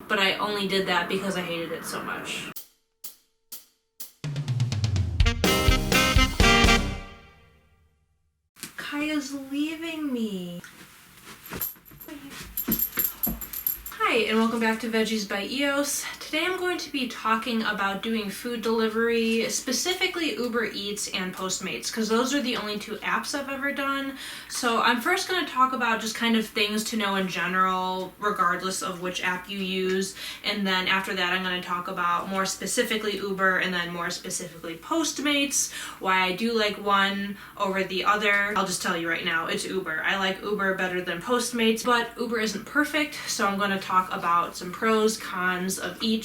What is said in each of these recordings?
but I only did that because I hated it so much. Kaya's leaving me. Hi, and welcome back to Veggies by EOS. Today I'm going to be talking about doing food delivery, specifically Uber Eats and Postmates, because those are the only two apps I've ever done. So I'm first going to talk about just kind of things to know in general, regardless of which app you use. And then after that, I'm going to talk about more specifically Uber and then more specifically Postmates, why I do like one over the other. I'll just tell you right now, it's Uber. I like Uber better than Postmates, but Uber isn't perfect, so I'm going to talk about some pros, cons of each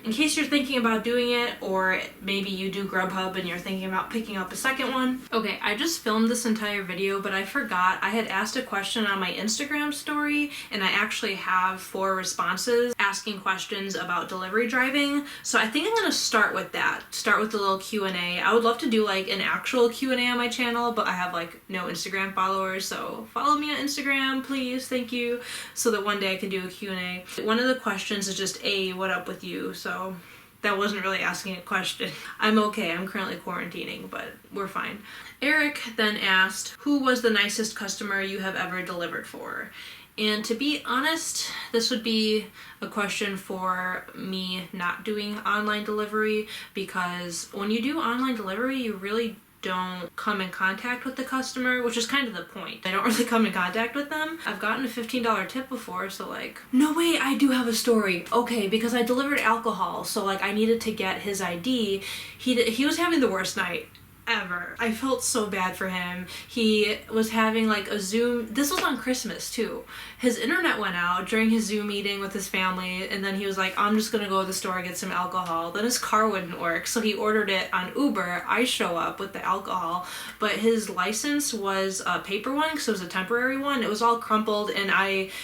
in case you're thinking about doing it, or maybe you do Grubhub and you're thinking about picking up a second one. Okay, I just filmed this entire video, but I forgot I had asked a question on my Instagram story, and I actually have 4 responses asking questions about delivery driving. So I think I'm gonna start with that. Start with the little Q&A. I would love to do like an actual Q&A on my channel, but I have like no Instagram followers, so follow me on Instagram, please, thank you, so that one day I can do a Q&A. One of the questions is just, what up with you? So that wasn't really asking a question. I'm okay, I'm currently quarantining, but we're fine. Eric then asked, who was the nicest customer you have ever delivered for? And to be honest, this would be a question for me not doing online delivery, because when you do online delivery, you really don't come in contact with the customer, which is kind of the point. I don't really come in contact with them. I've gotten a $15 tip before, so like, no wait, I do have a story. Okay, because I delivered alcohol, so like I needed to get his ID. He was having the worst night ever. I felt so bad for him. He was having like a Zoom, this was on Christmas too. His internet went out during his Zoom meeting with his family, and then he was like, I'm just gonna go to the store and get some alcohol. Then his car wouldn't work, so he ordered it on Uber. I show up with the alcohol, but his license was a paper one, because it was a temporary one. It was all crumpled, and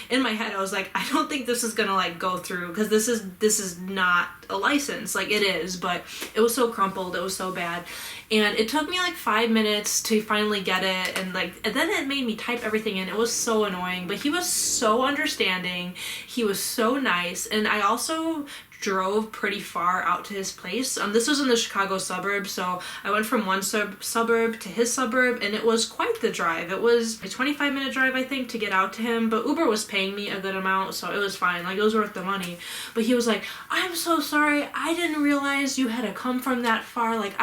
in my head I was like, I don't think this is gonna like go through, because this is not a license. Like, it is, but it was so crumpled, it was so bad. And it took me like 5 minutes to finally get it, and then it made me type everything in. It was so annoying, but he was so understanding. He was so nice, and I also drove pretty far out to his place. This was in the Chicago suburbs, so I went from one suburb to his suburb, and it was quite the drive. It was a 25-minute drive, I think, to get out to him, but Uber was paying me a good amount, so it was fine. Like, it was worth the money. But he was like, I'm so sorry, I didn't realize you had to come from that far. Like,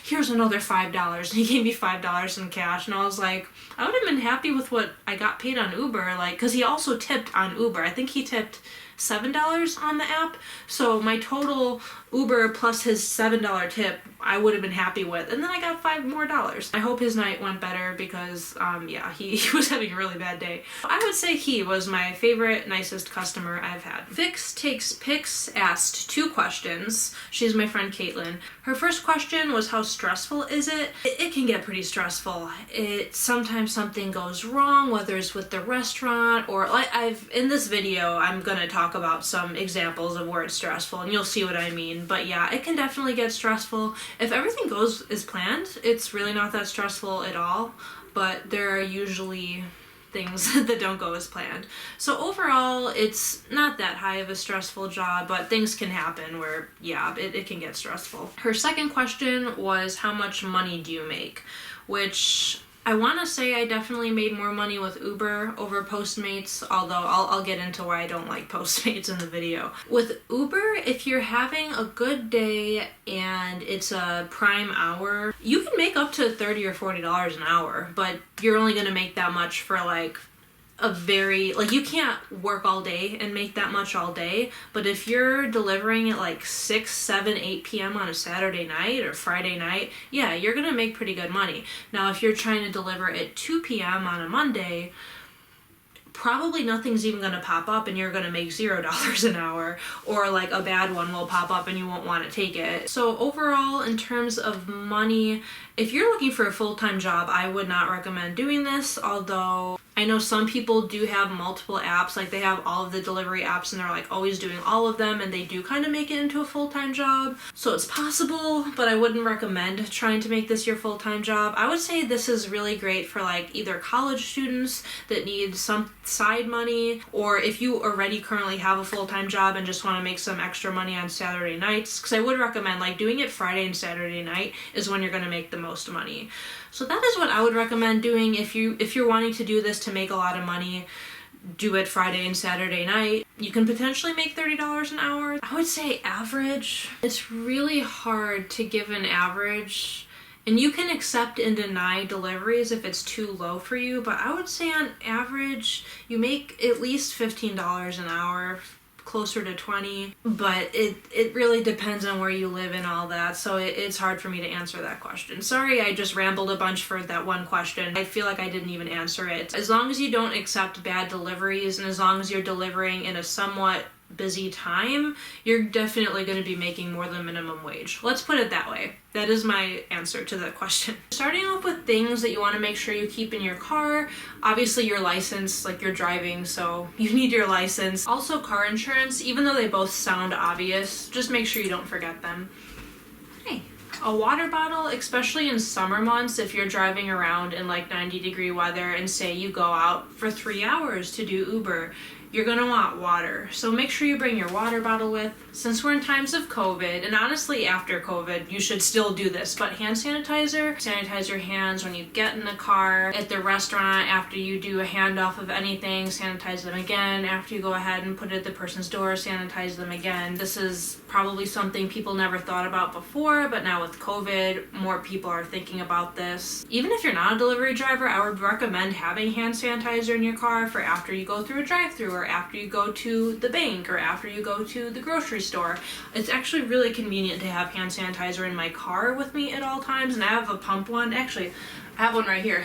here's another $5. And he gave me $5 in cash, and I was like, I would have been happy with what I got paid on Uber, like, because he also tipped on Uber. I think he tipped $7 on the app, so my total Uber plus his $7 tip I would have been happy with, and then I got $5 more. I hope his night went better, because yeah, he was having a really bad day. I would say he was my favorite, nicest customer I've had. Vix Takes Pics asked 2 questions. She's my friend Caitlin. Her first question was, how stressful is it? It can get pretty stressful. Sometimes something goes wrong, whether it's with the restaurant, or like in this video I'm gonna talk about some examples of where it's stressful, and you'll see what I mean. But yeah, it can definitely get stressful. If everything goes as planned, it's really not that stressful at all, but there are usually things that don't go as planned. So overall, it's not that high of a stressful job, but things can happen where, yeah, it can get stressful. Her second question was, how much money do you make? Which I want to say I definitely made more money with Uber over Postmates, although I'll get into why I don't like Postmates in the video. With Uber, if you're having a good day and it's a prime hour, you can make up to $30 or $40 an hour, but you're only going to make that much for like you can't work all day and make that much all day, but if you're delivering at like 6, 7, 8 p.m. on a Saturday night or Friday night, yeah, you're gonna make pretty good money. Now, if you're trying to deliver at 2 p.m. on a Monday, probably nothing's even gonna pop up and you're gonna make $0 an hour, or like a bad one will pop up and you won't want to take it. So overall, in terms of money, if you're looking for a full-time job, I would not recommend doing this, although I know some people do have multiple apps, like they have all of the delivery apps and they're like always doing all of them, and they do kind of make it into a full-time job. So it's possible, but I wouldn't recommend trying to make this your full-time job. I would say this is really great for like either college students that need some side money, or if you already currently have a full-time job and just want to make some extra money on Saturday nights, because I would recommend like doing it Friday and Saturday night is when you're going to make the most money. So that is what I would recommend doing if you're wanting to do this to make a lot of money. Do it Friday and Saturday night. You can potentially make $30 an hour. I would say average. It's really hard to give an average, and you can accept and deny deliveries if it's too low for you, but I would say on average you make at least $15 an hour, closer to 20, but it really depends on where you live and all that, so it's hard for me to answer that question. Sorry, I just rambled a bunch for that one question. I feel like I didn't even answer it. As long as you don't accept bad deliveries, and as long as you're delivering in a somewhat busy time, you're definitely going to be making more than minimum wage. Let's put it that way. That is my answer to that question. Starting off with things that you want to make sure you keep in your car. Obviously your license, like you're driving, so you need your license. Also car insurance, even though they both sound obvious, just make sure you don't forget them. Hey. A water bottle, especially in summer months, if you're driving around in like 90-degree weather and say you go out for 3 hours to do Uber, you're gonna want water. So make sure you bring your water bottle with. Since we're in times of COVID, and honestly after COVID, you should still do this, but hand sanitizer, sanitize your hands when you get in the car, at the restaurant, after you do a handoff of anything, sanitize them again, after you go ahead and put it at the person's door, sanitize them again. This is probably something people never thought about before, but now with COVID, more people are thinking about this. Even if you're not a delivery driver, I would recommend having hand sanitizer in your car for after you go through a drive-thru, or after you go to the bank, or after you go to the grocery store. It's actually really convenient to have hand sanitizer in my car with me at all times, and I have a pump one. Actually, I have one right here.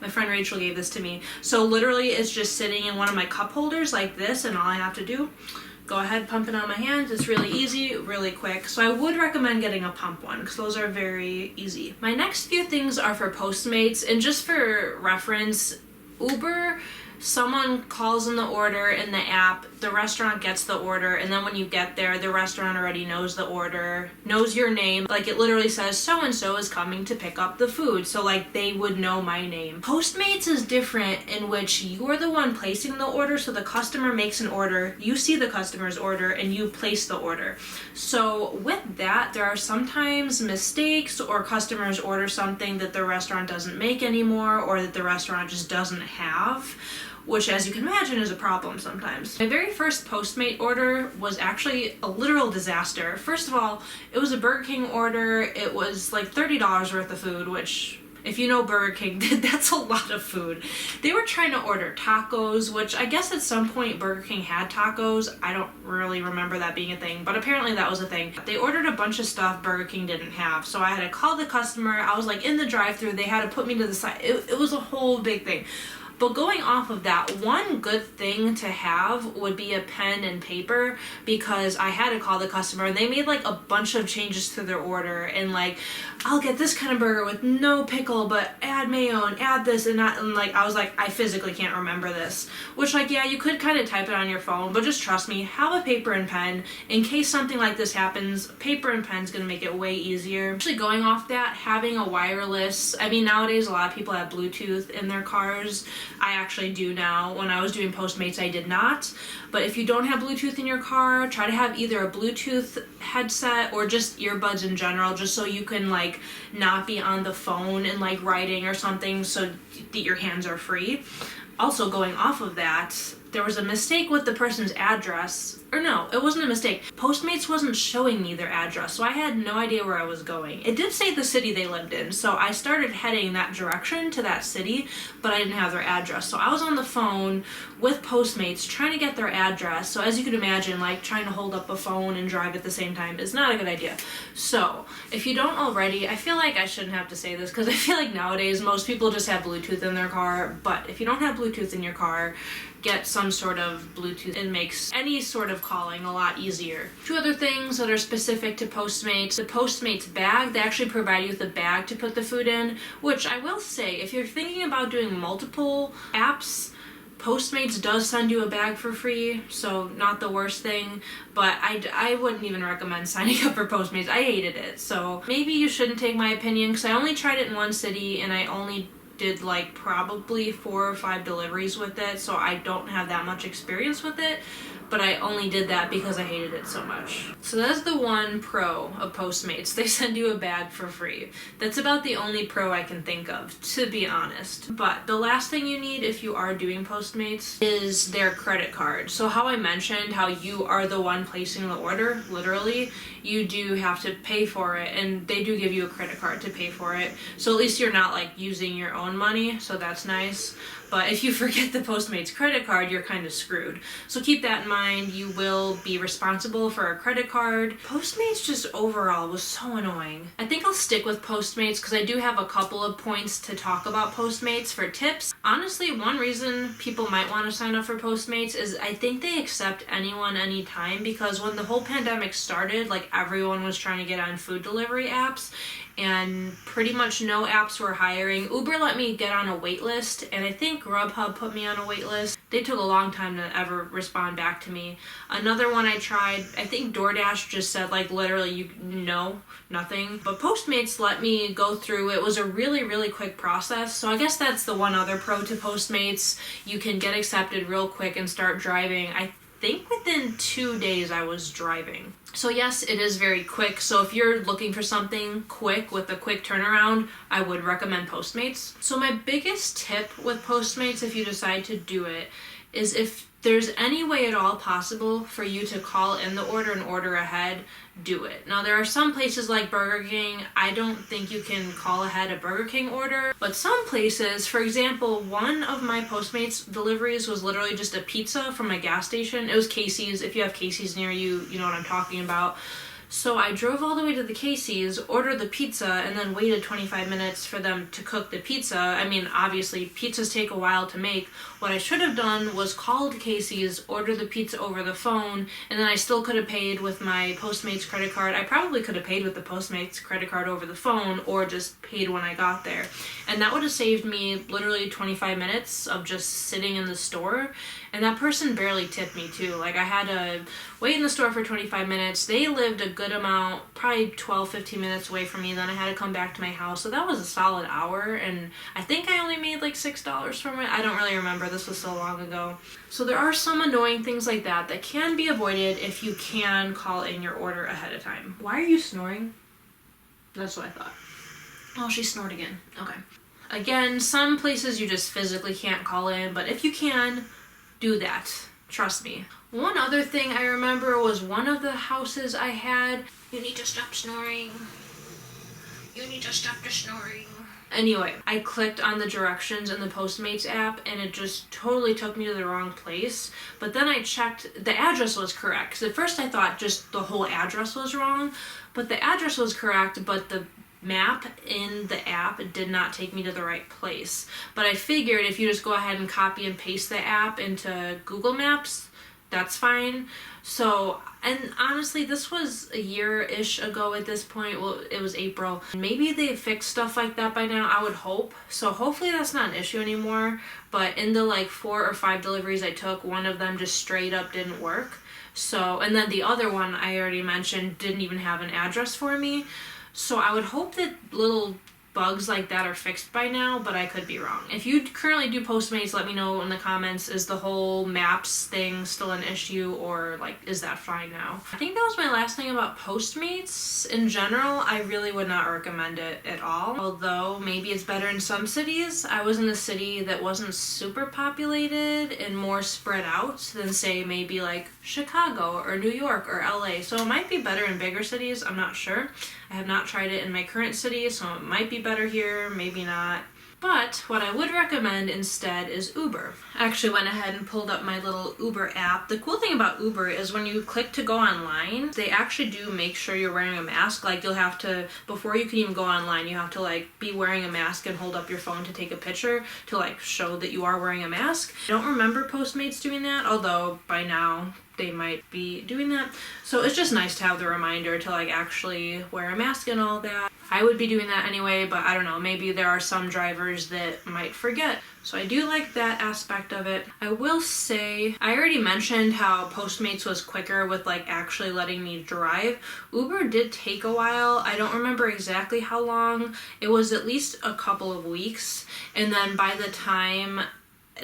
My friend Rachel gave this to me. So literally it's just sitting in one of my cup holders like this, and all I have to do, go ahead, pump it on my hands. It's really easy, really quick. So I would recommend getting a pump one because those are very easy. My next few things are for Postmates, and just for reference, Uber, someone calls in the order in the app, the restaurant gets the order, and then when you get there, the restaurant already knows the order, knows your name. Like it literally says, so-and-so is coming to pick up the food. So like they would know my name. Postmates is different in which you are the one placing the order. So the customer makes an order, you see the customer's order, and you place the order. So with that, there are sometimes mistakes, or customers order something that the restaurant doesn't make anymore, or that the restaurant just doesn't have, which, as you can imagine, is a problem sometimes. My very first Postmate order was actually a literal disaster. First of all, it was a Burger King order. It was like $30 worth of food, which, if you know Burger King, that's a lot of food. They were trying to order tacos, which I guess at some point Burger King had tacos. I don't really remember that being a thing, but apparently that was a thing. They ordered a bunch of stuff Burger King didn't have, so I had to call the customer. I was like in the drive-thru. They had to put me to the side. It was a whole big thing. But going off of that, one good thing to have would be a pen and paper, because I had to call the customer and they made like a bunch of changes to their order, and like, I'll get this kind of burger with no pickle, but add mayo and add this and that, and like, I was like, I physically can't remember this. Which like, yeah, you could kind of type it on your phone, but just trust me, have a paper and pen. In case something like this happens, paper and pen's gonna make it way easier. Actually, going off that, having a wireless, I mean, nowadays a lot of people have Bluetooth in their cars. I actually do now. When I was doing Postmates, I did not. But if you don't have Bluetooth in your car, try to have either a Bluetooth headset or just earbuds in general, just so you can like not be on the phone and like writing or something, so that your hands are free. Also, going off of that, there was a mistake with the person's address. Or no, it wasn't a mistake. Postmates wasn't showing me their address, so I had no idea where I was going. It did say the city they lived in, so I started heading that direction to that city, but I didn't have their address. So I was on the phone with Postmates trying to get their address. So as you can imagine, like trying to hold up a phone and drive at the same time is not a good idea. So if you don't already, I feel like I shouldn't have to say this because I feel like nowadays most people just have Bluetooth in their car, but if you don't have Bluetooth in your car, get some sort of Bluetooth. It makes any sort of calling a lot easier. Two other things that are specific to Postmates. The Postmates Bag, they actually provide you with a bag to put the food in, which I will say, if you're thinking about doing multiple apps, Postmates does send you a bag for free, so not the worst thing, but I wouldn't even recommend signing up for Postmates. I hated it, so maybe you shouldn't take my opinion, because I only tried it in one city, and I only did like probably 4 or 5 deliveries with it, so I don't have that much experience with it, but I only did that because I hated it so much. So that's the one pro of Postmates. They send you a bag for free. That's about the only pro I can think of, to be honest. But the last thing you need if you are doing Postmates is their credit card. So how I mentioned how you are the one placing the order, literally, you do have to pay for it, and they do give you a credit card to pay for it. So at least you're not like using your own money, so that's nice. But if you forget the Postmates credit card, you're kind of screwed. So keep that in mind. You will be responsible for a credit card. Postmates just overall was so annoying. I think I'll stick with Postmates because I do have a couple of points to talk about Postmates for tips. Honestly, one reason people might want to sign up for Postmates is I think they accept anyone anytime, because when the whole pandemic started, like everyone was trying to get on food delivery apps, and pretty much no apps were hiring. Uber let me get on a wait list, and I think Grubhub put me on a wait list. They took a long time to ever respond back to me. Another one I tried, I think DoorDash just said like literally nothing. But Postmates let me go through. It was a really, really quick process. So I guess that's the one other pro to Postmates. You can get accepted real quick and start driving. I think within 2 days I was driving. So yes, it is very quick. So if you're looking for something quick with a quick turnaround, I would recommend Postmates. So my biggest tip with Postmates, if you decide to do it, is if there's any way at all possible for you to call in the order and order ahead, do it. Now there are some places like Burger King, I don't think you can call ahead a Burger King order, but some places, for example, one of my Postmates deliveries was literally just a pizza from a gas station. It was Casey's. If you have Casey's near you, you know what I'm talking about. So I drove all the way to the Casey's, ordered the pizza, and then waited 25 minutes for them to cook the pizza. I mean, obviously, pizzas take a while to make. What I should have done was called Casey's, ordered the pizza over the phone, and then I still could have paid with my Postmates credit card. I probably could have paid with the Postmates credit card over the phone, or just paid when I got there. And that would have saved me literally 25 minutes of just sitting in the store. And that person barely tipped me too. Like, I had to wait in the store for 25 minutes. They lived a good amount, probably 12-15 minutes away from me. Then I had to come back to my house. So that was a solid hour. And I think I only made like $6 from it. I don't really remember. This was so long ago. So there are some annoying things like that that can be avoided if you can call in your order ahead of time. Why are you snoring? That's what I thought. Oh, she snored again. Okay. Again, some places you just physically can't call in, but if you can, do that. Trust me. One other thing I remember was one of the houses I had. You need to stop snoring. You need to stop the snoring. Anyway, I clicked on the directions in the Postmates app and it just totally took me to the wrong place. But then I checked, the address was correct. 'Cause at first I thought just the whole address was wrong, but the address was correct, but the map in the app did not take me to the right place. But I figured if you just go ahead and copy and paste the app into Google Maps, that's fine. So, and honestly, this was a year-ish ago at this point. Well, it was April. Maybe they fixed stuff like that by now, I would hope. So hopefully that's not an issue anymore. But in the like 4 or 5 deliveries I took, one of them just straight up didn't work. So, and then the other one I already mentioned didn't even have an address for me. So I would hope that little bugs like that are fixed by now, but I could be wrong. If you currently do Postmates, let me know in the comments. Is the whole maps thing still an issue, or like is that fine now? I think that was my last thing about Postmates. In general, I really would not recommend it at all. Although maybe it's better in some cities. I was in a city that wasn't super populated and more spread out than say maybe like Chicago or New York or LA. So it might be better in bigger cities, I'm not sure. I have not tried it in my current city, so it might be better here, maybe not. But what I would recommend instead is Uber. I actually went ahead and pulled up my little Uber app. The cool thing about Uber is when you click to go online, they actually do make sure you're wearing a mask. Like you'll have to, before you can even go online, you have to like be wearing a mask and hold up your phone to take a picture to like show that you are wearing a mask. I don't remember Postmates doing that, although by now they might be doing that. So it's just nice to have the reminder to like actually wear a mask and all that. I would be doing that anyway, but I don't know, maybe there are some drivers that might forget. So I do like that aspect of it. I will say, I already mentioned how Postmates was quicker with like actually letting me drive. Uber did take a while. I don't remember exactly how long. It was at least a couple of weeks. And then by the time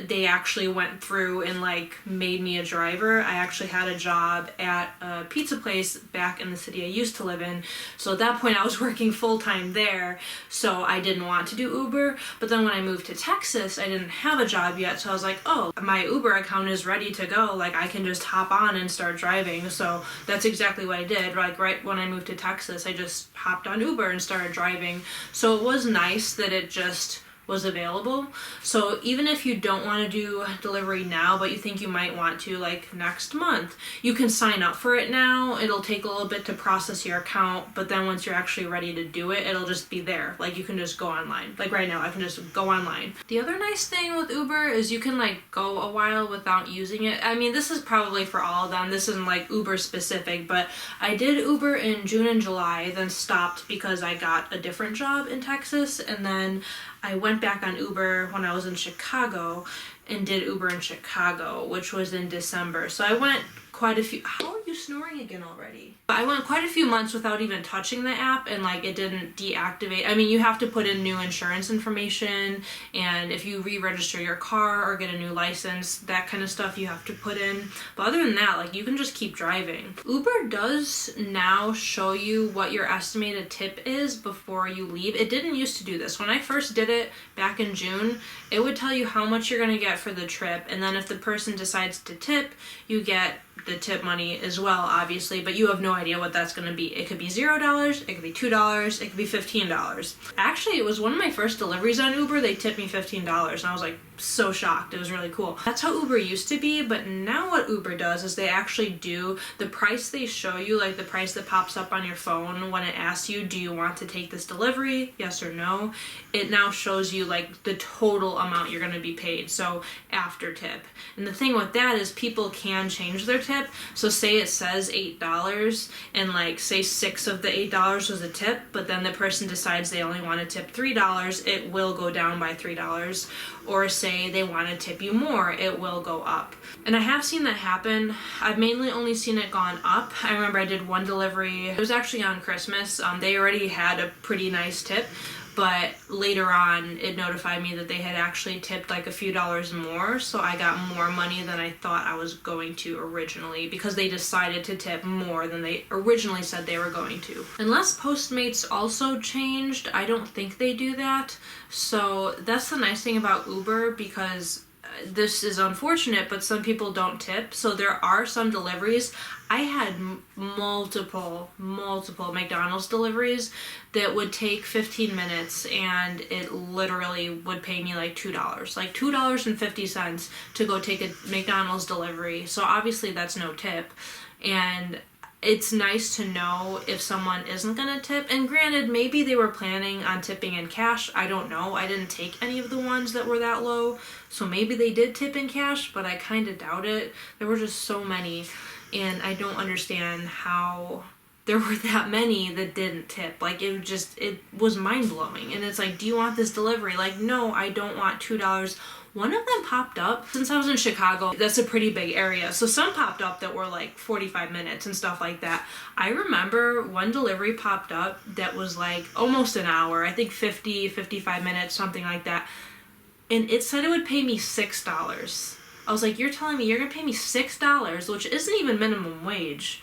they actually went through and like made me a driver, I actually had a job at a pizza place back in the city I used to live in. So at that point I was working full-time there, so I didn't want to do Uber. But then when I moved to Texas, I didn't have a job yet, so I was like, oh, my Uber account is ready to go, like I can just hop on and start driving. So that's exactly what I did. Like right when I moved to Texas, I just hopped on Uber and started driving. So it was nice that it just was available. So even if you don't want to do delivery now, but you think you might want to like next month, you can sign up for it now. It'll take a little bit to process your account, but then once you're actually ready to do it, it'll just be there. Like you can just go online. Like right now, I can just go online. The other nice thing with Uber is you can like go a while without using it. I mean, this is probably for all of them. This isn't like Uber specific, but I did Uber in June and July, then stopped because I got a different job in Texas, and then I went back on Uber when I was in Chicago and did Uber in Chicago, which was in December. So I went quite a few, how are you snoring again already? I went quite a few months without even touching the app, and like it didn't deactivate. I mean, you have to put in new insurance information, and if you re-register your car or get a new license, that kind of stuff you have to put in. But other than that, like you can just keep driving. Uber does now show you what your estimated tip is before you leave. It didn't used to do this. When I first did it back in June, it would tell you how much you're gonna get for the trip, and then if the person decides to tip, you get the tip money as well, obviously, but you have no idea what that's going to be. It could be $0, it could be $2, it could be $15. Actually, it was one of my first deliveries on Uber. They tipped me $15, and I was like so shocked. It was really cool. That's how Uber used to be, but now what Uber does is they actually do the price they show you, like the price that pops up on your phone when it asks you, do you want to take this delivery, yes or no? It now shows you like the total amount you're going to be paid, so after tip. And the thing with that is people can change their tip. So say it says $8, and like say 6 of the $8 was a tip, but then the person decides they only want to tip $3, it will go down by $3. Or say they want to tip you more, it will go up. And I have seen that happen. I've mainly only seen it gone up. I remember I did one delivery. It was actually on Christmas. They already had a pretty nice tip, but later on it notified me that they had actually tipped like a few dollars more, so I got more money than I thought I was going to originally, because they decided to tip more than they originally said they were going to. Unless Postmates also changed, I don't think they do that. So that's the nice thing about Uber, because this is unfortunate, but some people don't tip. So there are some deliveries. I had multiple McDonald's deliveries that would take 15 minutes, and it literally would pay me like $2, like $2.50 to go take a McDonald's delivery. So obviously that's no tip. And it's nice to know if someone isn't gonna tip. And granted, maybe they were planning on tipping in cash. I don't know. I didn't take any of the ones that were that low. So maybe they did tip in cash, but I kind of doubt it. There were just so many, and I don't understand how there were that many that didn't tip. Like it was mind-blowing. And it's like, do you want this delivery? Like, no, I don't want $2. One of them popped up. Since I was in Chicago, that's a pretty big area, so some popped up that were like 45 minutes and stuff like that. I remember one delivery popped up that was like almost an hour, I think 55 minutes, something like that, and it said it would pay me $6. I was like, you're telling me you're gonna pay me $6, which isn't even minimum wage,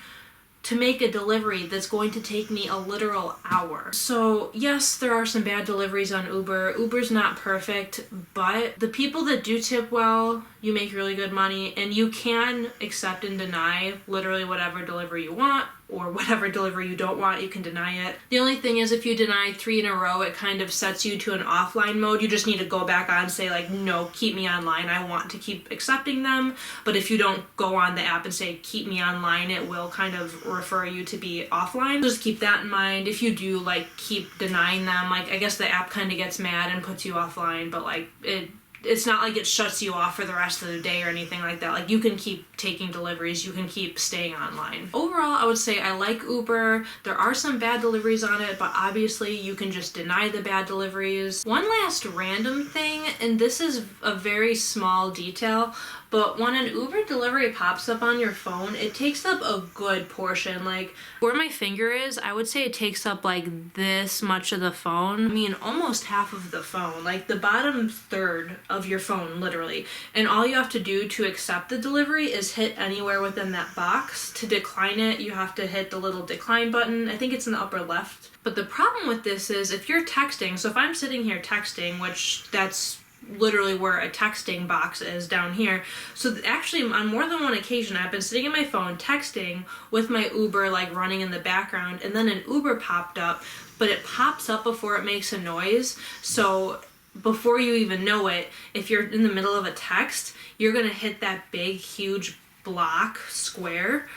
to make a delivery that's going to take me a literal hour? So yes, there are some bad deliveries on Uber. Uber's not perfect, but the people that do tip well you make really good money, and you can accept and deny literally whatever delivery you want, or whatever delivery you don't want, you can deny it. The only thing is, if you deny 3 in a row, it kind of sets you to an offline mode. You just need to go back on and say like, no, keep me online. I want to keep accepting them. But if you don't go on the app and say, keep me online, it will kind of refer you to be offline. Just keep that in mind. If you do like keep denying them, like I guess the app kind of gets mad and puts you offline, but like it's not like it shuts you off for the rest of the day or anything like that. Like you can keep taking deliveries, you can keep staying online. Overall, I would say I like Uber. There are some bad deliveries on it, but obviously you can just deny the bad deliveries. One last random thing, and this is a very small detail, but when an Uber delivery pops up on your phone, it takes up a good portion. Like where my finger is, I would say it takes up like this much of the phone. I mean, almost half of the phone, like the bottom third of your phone, literally. And all you have to do to accept the delivery is hit anywhere within that box. To decline it, you have to hit the little decline button. I think it's in the upper left. But the problem with this is if you're texting, so if I'm sitting here texting, which that's literally where a texting box is down here. So actually on more than one occasion I've been sitting in my phone texting with my Uber like running in the background, and then an Uber popped up, but it pops up before it makes a noise. So before you even know it, if you're in the middle of a text, you're gonna hit that big huge block square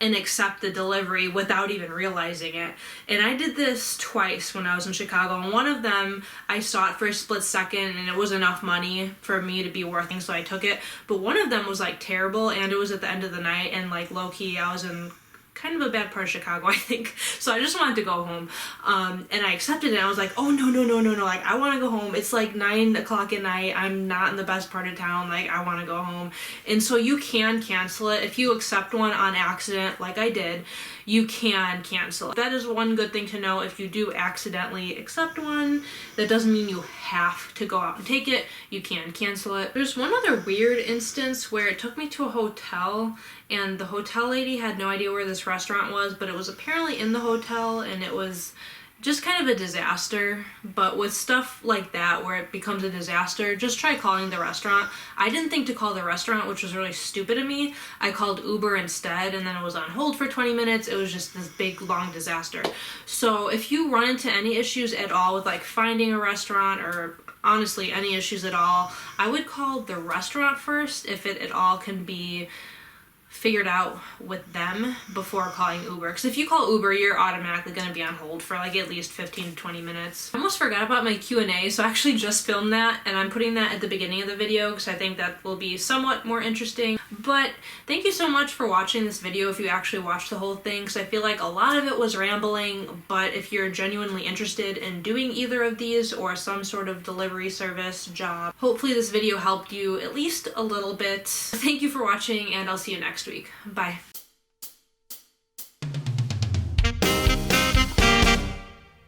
and accept the delivery without even realizing it. And I did this twice when I was in Chicago, and one of them I saw it for a split second and it was enough money for me to be worth it, so I took it. But one of them was like terrible, and it was at the end of the night, and like low-key I was in kind of a bad part of Chicago, I think. So I just wanted to go home. And I accepted it, and I was like, oh no, like I wanna go home. It's like 9 o'clock at night. I'm not in the best part of town. Like I wanna go home. And so you can cancel it. If you accept one on accident, like I did, you can cancel it. That is one good thing to know. If you do accidentally accept one, that doesn't mean you have to go out and take it. You can cancel it. There's one other weird instance where it took me to a hotel, and the hotel lady had no idea where this restaurant was, but it was apparently in the hotel, and it was just kind of a disaster. But with stuff like that where it becomes a disaster, just try calling the restaurant. I didn't think to call the restaurant, which was really stupid of me. I called Uber instead, and then it was on hold for 20 minutes. It was just this big long disaster. So if you run into any issues at all with like finding a restaurant, or honestly any issues at all, I would call the restaurant first if it at all can be figured out with them before calling Uber. Because if you call Uber, you're automatically going to be on hold for like at least 15 to 20 minutes. I almost forgot about my Q&A, so I actually just filmed that, and I'm putting that at the beginning of the video because I think that will be somewhat more interesting. But thank you so much for watching this video if you actually watched the whole thing, because I feel like a lot of it was rambling, but if you're genuinely interested in doing either of these or some sort of delivery service job, hopefully this video helped you at least a little bit. Thank you for watching, and I'll see you next week. Bye.